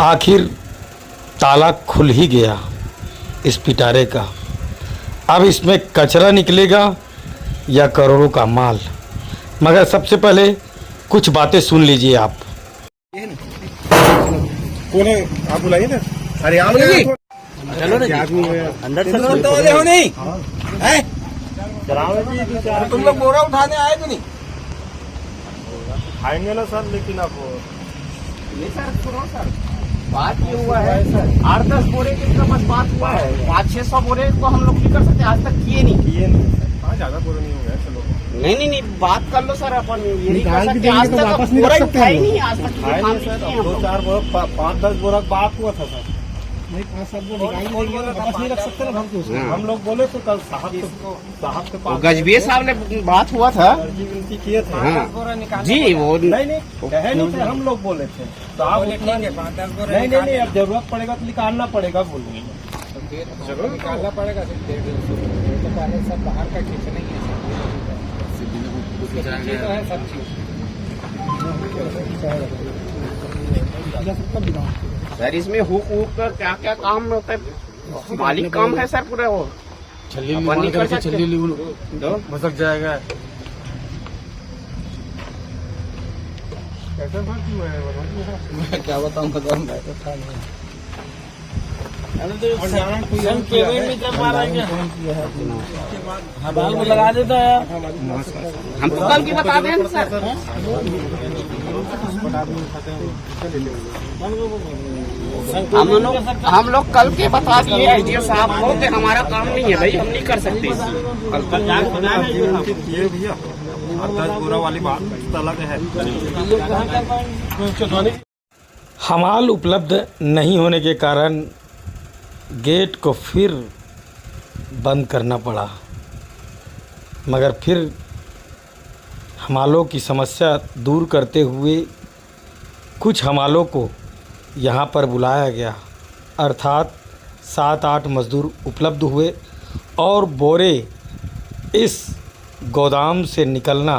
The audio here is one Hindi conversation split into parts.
आखिर ताला खुल ही गया इस पिटारे का। अब इसमें कचरा निकलेगा या करोड़ों का माल। मगर सबसे पहले कुछ बातें सुन लीजिए आप। कौन है आप बुलाइए ना। अरे आओ जी, चलो ना अंदर चलो। तो वाले हो नहीं है, तुम लोग बोरा उठाने आए कि नहीं? खाएंगे ना सर, लेकिन आप नहीं सर, सुनो सर, बात ये हुआ है सर, 8-10 बोरे के बस बात हुआ है। 500-600 बोरे को हम लोग नहीं कर सकते, आज तक किए नहीं। हाँ, ज्यादा बोरे नहीं हो गया। चलो नहीं, बात कर लो सर। अपन ये नहीं कर सकते, आज तक वापस नहीं कर सकते। नहीं, आज तक 2-4 बोरा 5-10 बोरा बात हुआ था सर। नहीं, 5-7 बोरा वापस नहीं रख सकते ना हम लोग बोले तो कल साहब के पास गजबीर साहब ने बात हुआ था, विनती किए थे जी। वो नहीं हम लोग बोले थे तो आप नहीं, अब जरूरत पड़ेगा तो निकालना पड़ेगा। बोलिए जरूर निकालना पड़ेगा। तो पहले सब बाहर का खींचना ही है सब चीज। सर इसमें हुक का क्या क्या काम होता है? मालिक काम है सर पूरा। वो छल्ली नहीं कर सकते, छल्ली मसक जाएगा। कैसे मैं क्या बताऊँ, लगा देता है। हम तो कल की बता दें सर। हम लोग कल के बता दिए आईजीओ साहब को कि हमारा काम नहीं है भाई, हम नहीं कर सकते। भैया 10 बोरा वाली बात अलग है। हमाल उपलब्ध नहीं होने के कारण गेट को फिर बंद करना पड़ा। मगर फिर हमालों की समस्या दूर करते हुए कुछ हमालों को यहाँ पर बुलाया गया, अर्थात 7-8 मज़दूर उपलब्ध हुए और बोरे इस गोदाम से निकलना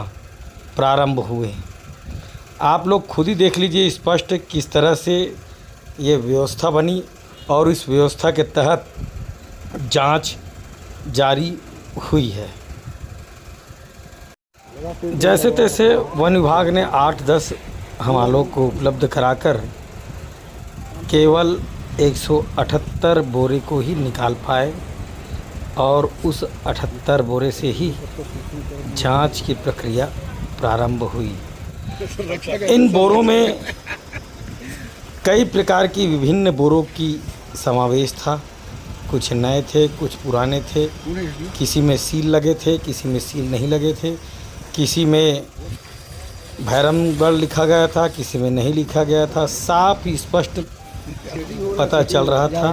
प्रारंभ हुए। आप लोग खुद ही देख लीजिए स्पष्ट किस तरह से ये व्यवस्था बनी और इस व्यवस्था के तहत जांच जारी हुई है। जैसे तैसे वन विभाग ने 8-10 हमालों को उपलब्ध कराकर केवल 178 बोरे को ही निकाल पाए और उस 78 बोरे से ही जांच की प्रक्रिया प्रारंभ हुई। इन बोरों में कई प्रकार की विभिन्न बोरों की समावेश था। कुछ नए थे, कुछ पुराने थे, किसी में सील लगे थे, किसी में सील नहीं लगे थे, किसी में भैरमगढ़ लिखा गया था, किसी में नहीं लिखा गया था। साफ स्पष्ट पता चल रहा था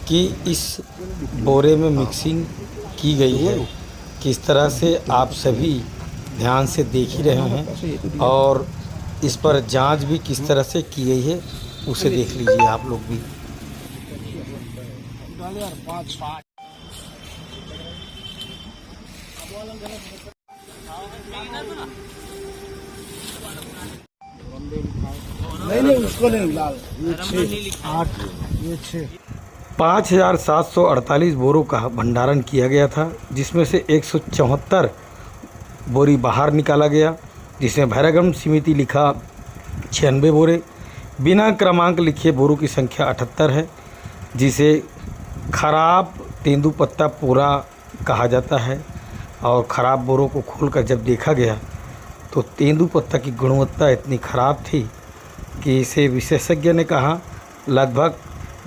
कि इस बोरे में मिक्सिंग की गई है। किस तरह से आप सभी ध्यान से देख ही रहे हैं और इस पर जांच भी किस तरह से की गई है उसे देख लीजिए आप लोग भी। नहीं उसको नहीं लाल, ये 6 5,748 बोरों का भंडारण किया गया था, जिसमें से 174 बोरी बाहर निकाला गया, जिसमें भैरमगढ़ समिति लिखा 96 बोरे। बिना क्रमांक लिखे बोरों की संख्या 78 है, जिसे खराब तेंदुपत्ता पूरा कहा जाता है। और ख़राब बोरों को खोलकर जब देखा गया तो तेंदुपत्ता की गुणवत्ता इतनी ख़राब थी कि इसे विशेषज्ञ ने कहा लगभग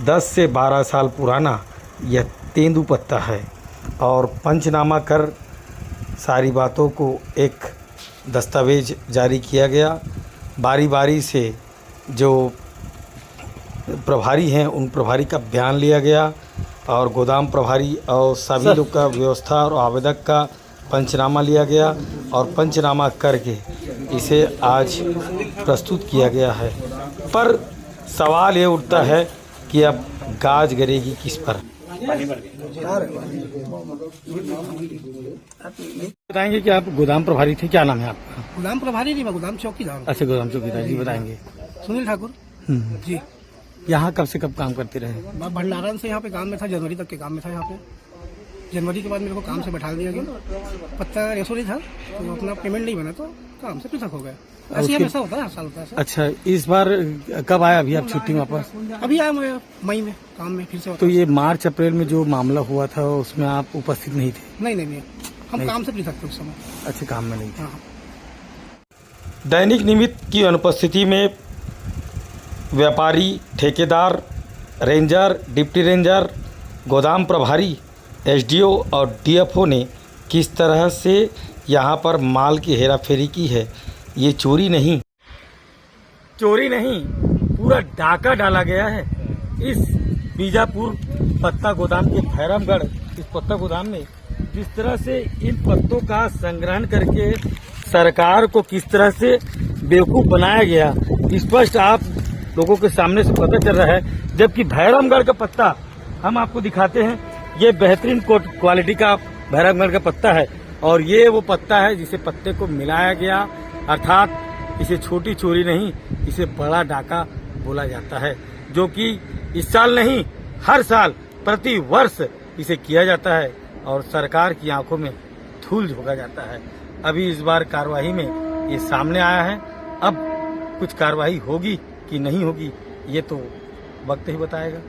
10 से 12 साल पुराना यह तेंदुपत्ता है। और पंचनामा कर सारी बातों को एक दस्तावेज जारी किया गया। बारी बारी से जो प्रभारी हैं उन प्रभारी का बयान लिया गया और गोदाम प्रभारी और सभी लोग का व्यवस्था और आवेदक का पंचनामा लिया गया और पंचनामा करके इसे आज प्रस्तुत किया गया है। पर सवाल ये उठता है कि अब गाज गिरेगी किस पर। बताएंगे कि आप गोदाम प्रभारी थे, क्या नाम है आपका? गोदाम प्रभारी नहीं, मैं गोदाम चौकीदार। अच्छा, गोदाम चौकीदार जी, बताएंगे। सुनील ठाकुर जी। यहाँ कब से कब काम करते रहे? भंडारण से यहाँ पे काम में था, जनवरी तक के काम में था यहाँ पे। जनवरी के बाद मेरे को काम से बैठा दिया गया, पत्ता रेसो नहीं था तो अपना पेमेंट नहीं बना तो काम से पृथक हो गया। ऐसे ही हमेशा होता है, हर साल होता है ऐसा। अच्छा, इस बार कब आया अभी आप छुट्टी वापस? अभी आया मैं मई में काम में फिर से। तो ये मार्च अप्रैल में जो मामला हुआ था उसमें आप उपस्थित नहीं थे? नहीं, हम काम से पृथक थे उस समय। अच्छा, काम में नहीं थे। हाँ। दैनिक निमित्त की अनुपस्थिति में व्यापारी, ठेकेदार, रेंजर, डिप्टी रेंजर, गोदाम प्रभारी, एसडीओ और डीएफओ ने किस तरह से यहाँ पर माल की हेराफेरी की है। ये चोरी नहीं, पूरा डाका डाला गया है इस बीजापुर पत्ता गोदाम के भैरमगढ़ इस पत्ता गोदाम में। जिस तरह से इन पत्तों का संग्रहण करके सरकार को किस तरह से बेवकूफ़ बनाया गया, स्पष्ट आप लोगों के सामने से पता चल रहा है। जबकि भैरमगढ़ का पत्ता हम आपको दिखाते हैं, ये बेहतरीन क्वालिटी का भैरमगढ़ का पत्ता है और ये वो पत्ता है जिसे पत्ते को मिलाया गया, अर्थात इसे छोटी चोरी नहीं, इसे बड़ा डाका बोला जाता है, जो कि इस साल नहीं हर साल प्रति वर्ष इसे किया जाता है और सरकार की आंखों में धूल झोंका जाता है। अभी इस बार कार्यवाही में ये सामने आया है। अब कुछ कार्रवाई होगी कि नहीं होगी ये तो वक्त ही बताएगा।